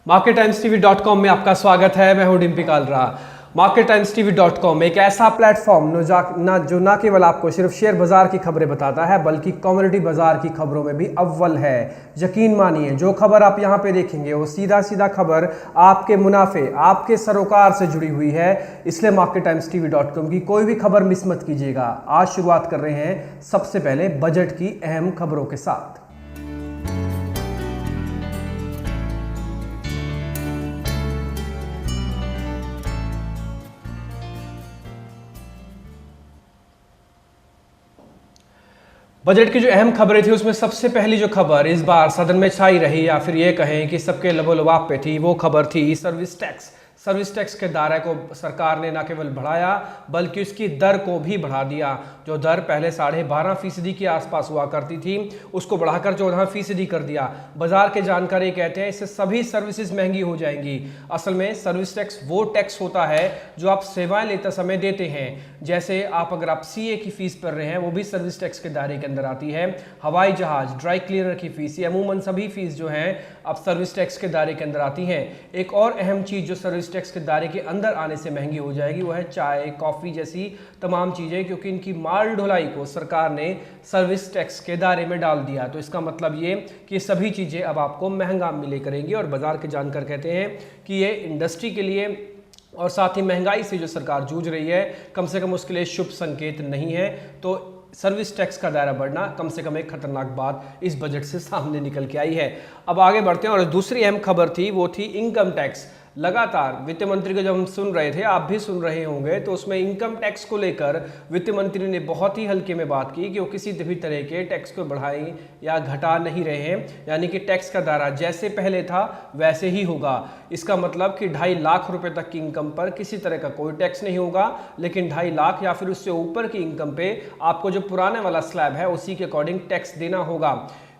markettimestv.com में आपका स्वागत है। मैं हूं डिम्पी कालरा। markettimestv.com एक ऐसा प्लेटफॉर्म जो ना केवल आपको सिर्फ शेयर बाजार की खबरें बताता है बल्कि कम्युनिटी बाजार की खबरों में भी अव्वल है। यकीन मानिए, जो खबर आप यहां पे देखेंगे वो सीधा खबर आपके मुनाफे, आपके सरोकार से जुड़ी हुई है। इसलिए markettimestv.com की कोई भी खबर मिस मत कीजिएगा। आज शुरुआत कर रहे हैं सबसे पहले बजट की अहम खबरों के साथ। बजट की जो अहम खबरें थी उसमें सबसे पहली जो खबर इस बार सदन में छाई रही, या फिर ये कहें कि सबके लबोलबाब पे थी, वो खबर थी सर्विस टैक्स। सर्विस टैक्स के दायरे को सरकार ने न केवल बढ़ाया बल्कि उसकी दर को भी बढ़ा दिया। जो दर पहले 12.5% के आसपास हुआ करती थी उसको बढ़ाकर 14% कर दिया। बाजार के जानकारी कहते हैं इससे सभी सर्विसेज महंगी हो जाएंगी। असल में सर्विस टैक्स वो टैक्स होता है जो आप सेवाएं लेते समय देते हैं। जैसे अगर आप सीए की फीस भर रहे हैं वो भी सर्विस टैक्स के दायरे के अंदर आती है। हवाई जहाज, ड्राई क्लीनर की फीस, ये अमूमन सभी फीस जो हैं अब सर्विस टैक्स के दायरे के अंदर आती हैं। एक और अहम चीज जो सर्विस टैक्स के दायरे के अंदर आने से महंगी हो जाएगी वो है चाय, कॉफी जैसी तमाम चीजें, क्योंकि इनकी माल ढुलाई को सरकार ने सर्विस टैक्स के दायरे में डाल दिया। तो इसका मतलब ये कि सभी चीजें अब आपको महंगा मिले करेंगी। और बाजार के जानकार कहते हैं कि ये इंडस्ट्री के लिए और साथ ही महंगाई से जो सरकार जूझ रही है, कम से कम उसके लिए शुभ संकेत नहीं है। तो सर्विस टैक्स का दायरा बढ़ना कम से कम एक खतरनाक बात इस बजट से सामने निकल के आई है। अब आगे बढ़ते हैं और दूसरी अहम खबर थी वो थी इनकम टैक्स। लगातार वित्त मंत्री को जब हम सुन रहे थे, आप भी सुन रहे होंगे, तो उसमें इनकम टैक्स को लेकर वित्त मंत्री ने बहुत ही हल्के में बात की कि वो किसी भी तरह के टैक्स को बढ़ाई या घटा नहीं रहे हैं। यानी कि टैक्स का दायरा जैसे पहले था वैसे ही होगा। इसका मतलब कि 2.5 लाख रुपए तक की इनकम पर किसी तरह का कोई टैक्स नहीं होगा, लेकिन 2.5 लाख या फिर उससे ऊपर की इनकम पे आपको जो पुराने वाला स्लैब है उसी के अकॉर्डिंग टैक्स देना होगा।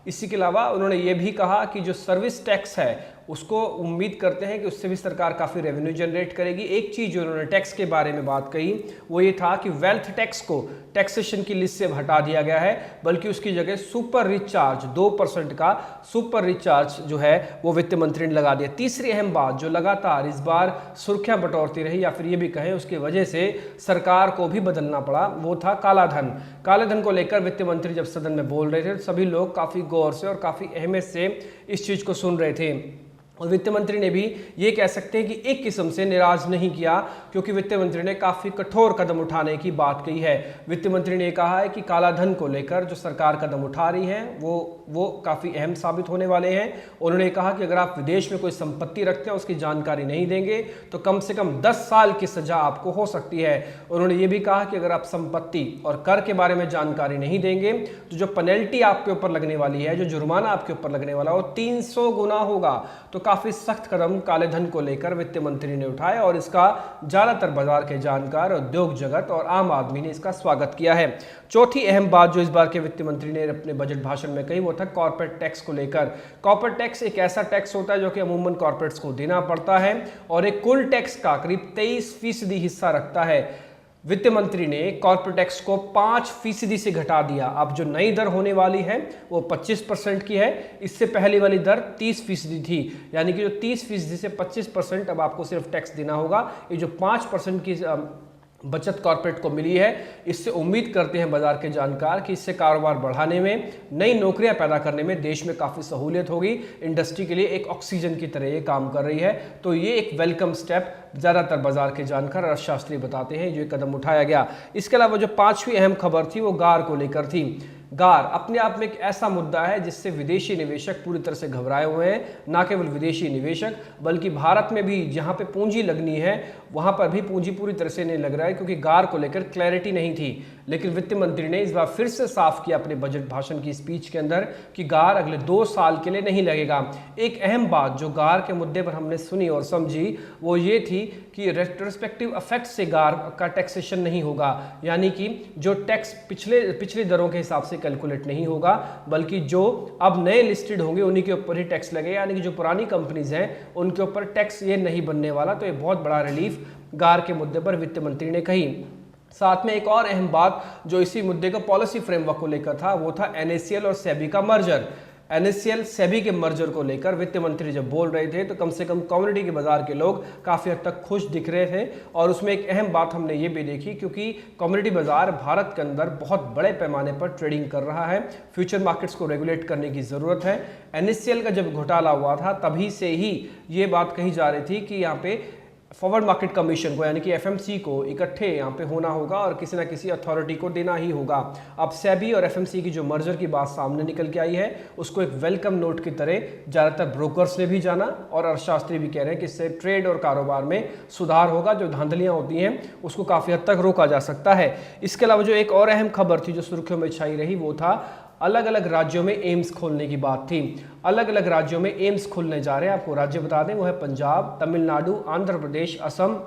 इसी के अलावा उन्होंने ये भी कहा कि जो सर्विस टैक्स है उसको उम्मीद करते हैं कि उससे भी सरकार काफ़ी रेवेन्यू जनरेट करेगी। एक चीज़ जो उन्होंने टैक्स के बारे में बात कही वो ये था कि वेल्थ टैक्स को टैक्सेशन की लिस्ट से हटा दिया गया है, बल्कि उसकी जगह सुपर रिचार्ज 2% का सुपर रिचार्ज जो है वो वित्त मंत्री ने लगा दिया। तीसरी अहम बात जो लगातार इस बार सुर्खियां बटोरती रही, या फिर ये भी कहें उसकी वजह से सरकार को भी बदलना पड़ा, वो था काला धन। काले धन को लेकर वित्त मंत्री जब सदन में बोल रहे थे तो सभी लोग काफ़ी गौर से और काफ़ी अहमियत से इस चीज़ को सुन रहे थे। और वित्त मंत्री ने भी ये कह सकते हैं कि एक किस्म से निराश नहीं किया, क्योंकि वित्त मंत्री ने काफ़ी कठोर कदम उठाने की बात कही है। वित्त मंत्री ने कहा है कि काला धन को लेकर जो सरकार कदम उठा रही है वो काफ़ी अहम साबित होने वाले हैं। उन्होंने कहा कि अगर आप विदेश में कोई संपत्ति रखते हैं उसकी जानकारी नहीं देंगे तो कम से कम 10 साल की सजा आपको हो सकती है। उन्होंने ये भी कहा कि अगर आप संपत्ति और कर के बारे में जानकारी नहीं देंगे तो जो पेनल्टी आपके ऊपर लगने वाली है, जो जुर्माना आपके ऊपर लगने वाला है वो 300 गुना होगा। तो काफी सख्त कदम काले धन को लेकर वित्त मंत्री ने उठाया और इसका ज्यादातर बाजार के जानकार, उद्योग जगत और आम आदमी ने इसका स्वागत किया है। चौथी अहम बात जो इस बार के वित्त मंत्री ने अपने बजट भाषण में कही वो था कॉर्पोरेट टैक्स को लेकर। कॉर्पोरेट टैक्स एक ऐसा टैक्स होता है जो कि अमूमन कॉर्पोरेट्स को देना पड़ता है और एक कुल टैक्स का करीब 23% हिस्सा रखता है। वित्त मंत्री ने कॉर्पोरेट टैक्स को 5% से घटा दिया। अब जो नई दर होने वाली है वो 25% की है। इससे पहले वाली दर 30% थी, यानी कि जो 30% से 25% अब आपको सिर्फ टैक्स देना होगा। ये जो 5% की बचत कॉर्पोरेट को मिली है, इससे उम्मीद करते हैं बाजार के जानकार कि इससे कारोबार बढ़ाने में, नई नौकरियां पैदा करने में देश में काफ़ी सहूलियत होगी। इंडस्ट्री के लिए एक ऑक्सीजन की तरह ये काम कर रही है। तो ये एक वेलकम स्टेप ज़्यादातर बाजार के जानकार अर्थशास्त्री बताते हैं जो कदम उठाया गया। इसके अलावा जो पांचवी अहम खबर थी वो गार को लेकर थी। गार अपने आप में एक ऐसा मुद्दा है जिससे विदेशी निवेशक पूरी तरह से घबराए हुए हैं। ना केवल विदेशी निवेशक बल्कि भारत में भी जहां पे पूंजी लगनी है वहां पर भी पूंजी पूरी तरह से नहीं लग रहा है, क्योंकि गार को लेकर क्लैरिटी नहीं थी। लेकिन वित्त मंत्री ने इस बार फिर से साफ किया अपने बजट भाषण की स्पीच के अंदर कि गार अगले 2 साल के लिए नहीं लगेगा। एक अहम बात जो गार के मुद्दे पर हमने सुनी और समझी वो ये थी कि रेट्रोस्पेक्टिव इफेक्ट से गार का टैक्सेशन नहीं होगा, यानी कि जो टैक्स पिछली दरों के हिसाब से कैलकुलेट नहीं होगा, बल्कि जो अब नए लिस्टेड होंगे उन्हीं के ऊपर ही टैक्स लगेगा, यानी कि जो पुरानी कंपनीज हैं उनके ऊपर टैक्स ये नहीं बनने वाला। तो ये बहुत बड़ा रिलीफ गार के मुद्दे पर वित्त मंत्री ने कही। साथ में एक और अहम बात जो इसी मुद्दे का पॉलिसी फ्रेमवर्क को लेकर था वो था NACL और सेबी का मर्जर। NSCL सेबी के मर्जर को लेकर वित्त मंत्री जब बोल रहे थे तो कम से कम कम्युनिटी के बाजार के लोग काफ़ी हद तक खुश दिख रहे थे। और उसमें एक अहम बात हमने ये भी देखी, क्योंकि कम्युनिटी बाजार भारत के अंदर बहुत बड़े पैमाने पर ट्रेडिंग कर रहा है, फ्यूचर मार्केट्स को रेगुलेट करने की ज़रूरत है। NSCL का जब घोटाला हुआ था तभी से ही ये बात कही जा रही थी कि यहाँ पे फॉरवर्ड मार्केट कमीशन को यानी कि FMC को इकट्ठे यहाँ पे होना होगा और किसी ना किसी अथॉरिटी को देना ही होगा। अब सेबी और FMC की जो मर्जर की बात सामने निकल के आई है उसको एक वेलकम नोट की तरह ज़्यादातर ब्रोकर्स ने भी जाना और अर्थशास्त्री भी कह रहे हैं कि इससे ट्रेड और कारोबार में सुधार होगा, जो धांधलियाँ होती हैं उसको काफ़ी हद तक रोका जा सकता है। इसके अलावा जो एक और अहम खबर थी जो सुर्खियों में छाई रही वो था अलग अलग राज्यों में एम्स खोलने की बात थी। अलग अलग राज्यों में एम्स खुलने जा रहे हैं, आपको राज्य बता दें वो है पंजाब, तमिलनाडु, आंध्र प्रदेश, असम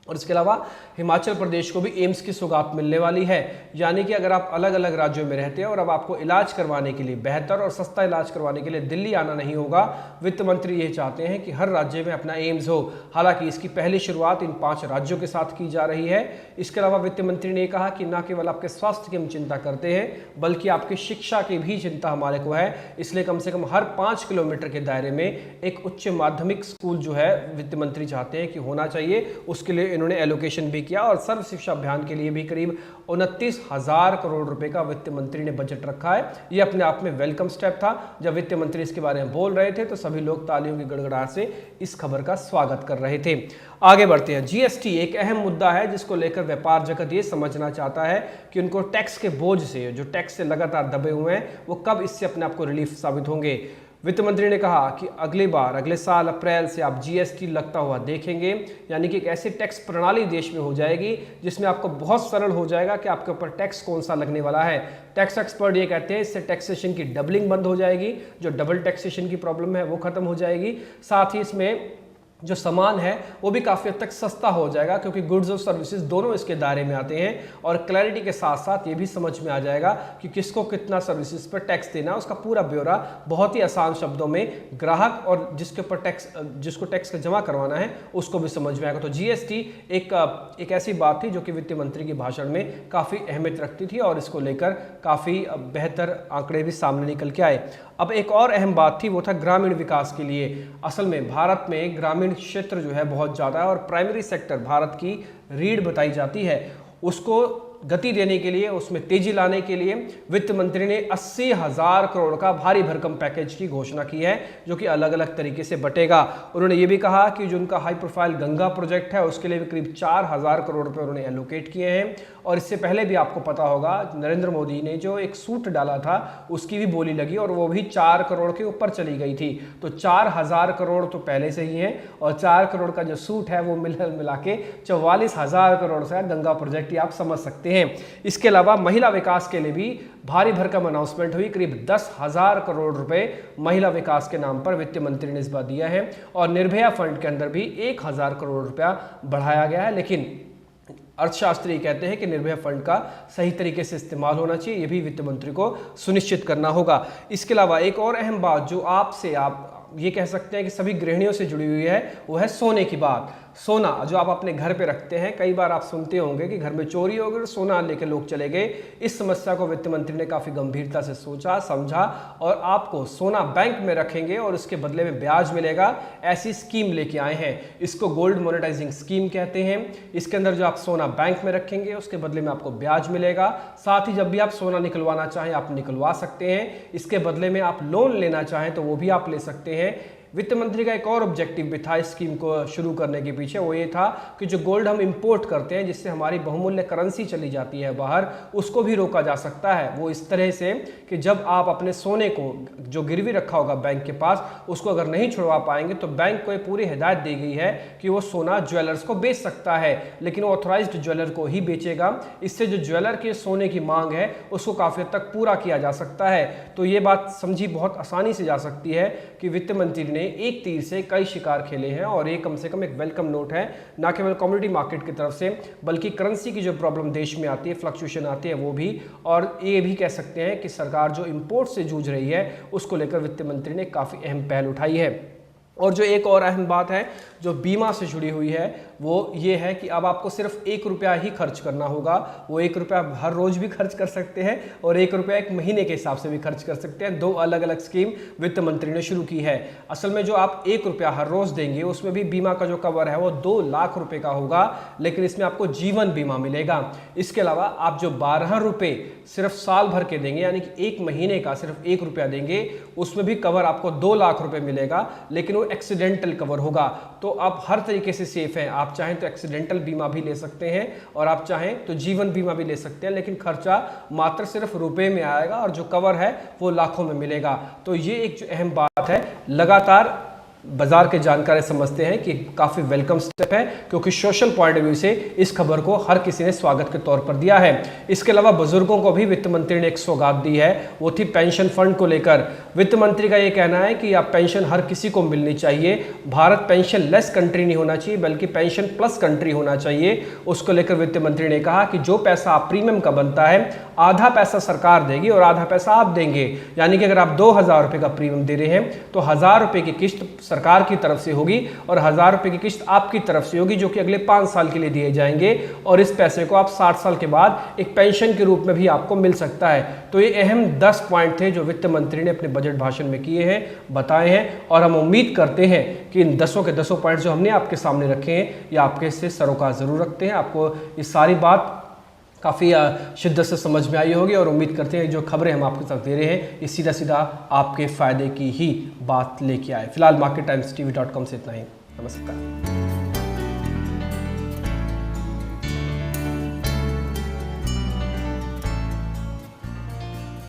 और इसके अलावा हिमाचल प्रदेश को भी एम्स की सौगात मिलने वाली है। यानी कि अगर आप अलग अलग राज्यों में रहते हैं और अब आपको इलाज करवाने के लिए, बेहतर और सस्ता इलाज करवाने के लिए दिल्ली आना नहीं होगा, वित्त मंत्री ये चाहते हैं कि हर राज्य में अपना एम्स हो। हालांकि इसकी पहली शुरुआत इन 5 राज्यों के साथ की जा रही है। इसके अलावा वित्त मंत्री ने कहा कि न केवल आपके स्वास्थ्य की हम चिंता करते हैं बल्कि आपकी शिक्षा की भी चिंता हमारे को है, इसलिए कम से कम हर 5 किलोमीटर के दायरे में एक उच्च माध्यमिक स्कूल जो है वित्त मंत्री चाहते हैं कि होना चाहिए। उसके लिए इन्होंने एलोकेशन भी किया और सर्व शिक्षा अभियान के लिए भी करीब 29,000 करोड़ रुपए का वित्त मंत्री ने बजट रखा है। यह अपने आप में वेलकम स्टेप था। जब वित्त मंत्री इसके बारे में बोल रहे थे तो सभी लोग तालियों की गड़गड़ाहट से इस खबर का स्वागत कर रहे थे। आगे बढ़ते हैं। GST एक अहम मुद्दा है जिसको लेकर व्यापार जगत ये समझना चाहता है कि उनको टैक्स के बोझ से, जो टैक्स से लगातार दबे हुए हैं, वो कब इससे अपने आप को रिलीफ साबित होंगे। वित्त मंत्री ने कहा कि अगले साल अप्रैल से आप GST लगता हुआ देखेंगे, यानी कि एक ऐसी टैक्स प्रणाली देश में हो जाएगी जिसमें आपको बहुत सरल हो जाएगा कि आपके ऊपर टैक्स कौन सा लगने वाला है। टैक्स एक्सपर्ट ये कहते हैं इससे टैक्सेशन की डबलिंग बंद हो जाएगी, जो डबल टैक्सेशन की प्रॉब्लम है वो खत्म हो जाएगी। साथ ही इसमें जो सामान है वो भी काफ़ी हद तक सस्ता हो जाएगा, क्योंकि गुड्स और सर्विसेज दोनों इसके दायरे में आते हैं। और क्लैरिटी के साथ साथ ये भी समझ में आ जाएगा कि किसको कितना सर्विसेज पर टैक्स देना है, उसका पूरा ब्यौरा बहुत ही आसान शब्दों में ग्राहक और जिसको टैक्स जमा करवाना है उसको भी समझ में आएगा। तो GST एक ऐसी बात थी जो कि वित्त मंत्री के भाषण में काफ़ी अहमियत रखती थी और इसको लेकर काफ़ी बेहतर आंकड़े भी सामने निकल के आए। अब एक और अहम बात थी वो था ग्रामीण विकास के लिए। असल में भारत में ग्रामीण क्षेत्र जो है बहुत ज़्यादा है और प्राइमरी सेक्टर भारत की रीढ़ बताई जाती है। उसको गति देने के लिए, उसमें तेजी लाने के लिए वित्त मंत्री ने 80,000 करोड़ का भारी भरकम पैकेज की घोषणा की है, जो कि अलग अलग तरीके से बटेगा। उन्होंने ये भी कहा कि जो उनका हाई प्रोफाइल गंगा प्रोजेक्ट है उसके लिए भी करीब 4,000 करोड़ रुपए उन्होंने एलोकेट किए हैं। और इससे पहले भी आपको पता होगा नरेंद्र मोदी ने जो एक सूट डाला था उसकी भी बोली लगी और वो भी 4 करोड़ के ऊपर चली गई थी। तो 4,000 करोड़ तो पहले से ही है और 4 करोड़ का जो सूट है वो मिला के 44,000 करोड़ से गंगा प्रोजेक्ट, आप समझ सकते हैं। इसके अलावा महिला विकास के लिए भी भारी भरकम अनाउंसमेंट हुई। करीब 10,000 करोड़ रुपए महिला विकास के नाम पर वित्त मंत्री ने इस बार दिया है और निर्भया फंड के अंदर भी 1,000 करोड़ रुपया बढ़ाया गया है। लेकिन अर्थशास्त्री कहते हैं कि निर्भया फंड का सही तरीके से इस्तेमाल होना चाहिए, ये भी वित्त मंत्री को सुनिश्चित करना होगा। इसके अलावा एक और अहम बात जो आप ये कह सकते हैं कि सभी गृहिणियों से जुड़ी हुई है वो है सोने की बात। सोना जो आप अपने घर पे रखते हैं, कई बार आप सुनते होंगे कि घर में चोरी हो गई और सोना लेके लोग चले गए। इस समस्या को वित्त मंत्री ने काफ़ी गंभीरता से सोचा समझा और आपको सोना बैंक में रखेंगे और उसके बदले में ब्याज मिलेगा, ऐसी स्कीम लेके आए हैं। इसको गोल्ड मोनेटाइजिंग स्कीम कहते हैं। इसके अंदर जो आप सोना बैंक में रखेंगे उसके बदले में आपको ब्याज मिलेगा। साथ ही जब भी आप सोना निकलवाना चाहें आप निकलवा सकते हैं। इसके बदले में आप लोन लेना चाहें तो वो भी आप ले सकते हैं। वित्त मंत्री का एक और ऑब्जेक्टिव भी था इस स्कीम को शुरू करने के पीछे, वो ये था कि जो गोल्ड हम इंपोर्ट करते हैं जिससे हमारी बहुमूल्य करेंसी चली जाती है बाहर, उसको भी रोका जा सकता है। वो इस तरह से कि जब आप अपने सोने को जो गिरवी रखा होगा बैंक के पास उसको अगर नहीं छुड़वा पाएंगे तो बैंक को ये पूरी हिदायत दी गई है कि वो सोना ज्वेलर्स को बेच सकता है, लेकिन वो ऑथराइज्ड ज्वेलर को ही बेचेगा। इससे जो ज्वेलर के सोने की मांग है उसको काफ़ी हद तक पूरा किया जा सकता है। तो ये बात समझी बहुत आसानी से जा सकती है कि वित्त मंत्री ने एक तीर से कई शिकार खेले हैं और ये कम से कम एक वेलकम नोट है, ना केवल कमोडिटी मार्केट की तरफ से बल्कि करेंसी की जो प्रॉब्लम देश में आती है, फ्लक्चुएशन आती है वो भी। और ये भी कह सकते हैं कि सरकार जो इंपोर्ट से जूझ रही है उसको लेकर वित्त मंत्री ने काफ़ी अहम पहल उठाई है। और जो एक और अहम बात है जो बीमा से जुड़ी हुई है वो ये है कि अब आपको सिर्फ 1 रुपया ही खर्च करना होगा। वो 1 रुपया हर रोज भी खर्च कर सकते हैं और 1 रुपया एक महीने के हिसाब से भी खर्च कर सकते हैं। 2 अलग अलग स्कीम वित्त मंत्री ने शुरू की है। असल में जो आप 1 रुपया हर रोज देंगे उसमें भी बीमा का जो कवर है वो 2 लाख रुपए का होगा, लेकिन इसमें आपको जीवन बीमा मिलेगा। इसके अलावा आप जो 12 रुपए सिर्फ साल भर के देंगे, यानी कि 1 महीने का सिर्फ 1 रुपया देंगे, उसमें भी कवर आपको 2 लाख रुपए मिलेगा, लेकिन वो एक्सीडेंटल कवर होगा। तो आप हर तरीके से सेफ हैं। आप चाहें तो एक्सीडेंटल बीमा भी ले सकते हैं और आप चाहें तो जीवन बीमा भी ले सकते हैं, लेकिन खर्चा मात्र सिर्फ रुपए में आएगा और जो कवर है वो लाखों में मिलेगा। तो ये एक जो अहम बात है, लगातार बाजार के जानकार समझते हैं कि काफ़ी वेलकम स्टेप है, क्योंकि सोशल पॉइंट ऑफ व्यू से इस खबर को हर किसी ने स्वागत के तौर पर दिया है। इसके अलावा बुजुर्गों को भी वित्त मंत्री ने एक सौगात दी है, वो थी पेंशन फंड को लेकर। वित्त मंत्री का ये कहना है कि अब पेंशन हर किसी को मिलनी चाहिए। भारत पेंशन लेस कंट्री नहीं होना चाहिए बल्कि पेंशन प्लस कंट्री होना चाहिए। उसको लेकर वित्त मंत्री ने कहा कि जो पैसा आप प्रीमियम का बनता है, आधा पैसा सरकार देगी और आधा पैसा आप देंगे। यानी कि अगर आप 2000 रुपये का प्रीमियम दे रहे हैं तो 1000 रुपये की किस्त सरकार की तरफ से होगी और 1000 रुपये की किस्त आपकी तरफ से होगी, जो कि अगले 5 साल के लिए दिए जाएंगे और इस पैसे को आप 60 साल के बाद एक पेंशन के रूप में भी आपको मिल सकता है। तो ये अहम 10 पॉइंट थे जो वित्त मंत्री ने अपने बजट भाषण में किए हैं, बताए हैं, और हम उम्मीद करते हैं कि इन 10 के 10 पॉइंट जो हमने आपके सामने रखे हैं ये आपके से सरोकार जरूर रखते हैं। आपको ये सारी बात काफ़ी शिद्दत से समझ में आई होगी और उम्मीद करते हैं जो खबरें हम आपके साथ दे रहे हैं ये सीधा सीधा आपके फ़ायदे की ही बात लेके आए। फिलहाल marketimestv.com से इतना ही। नमस्कार।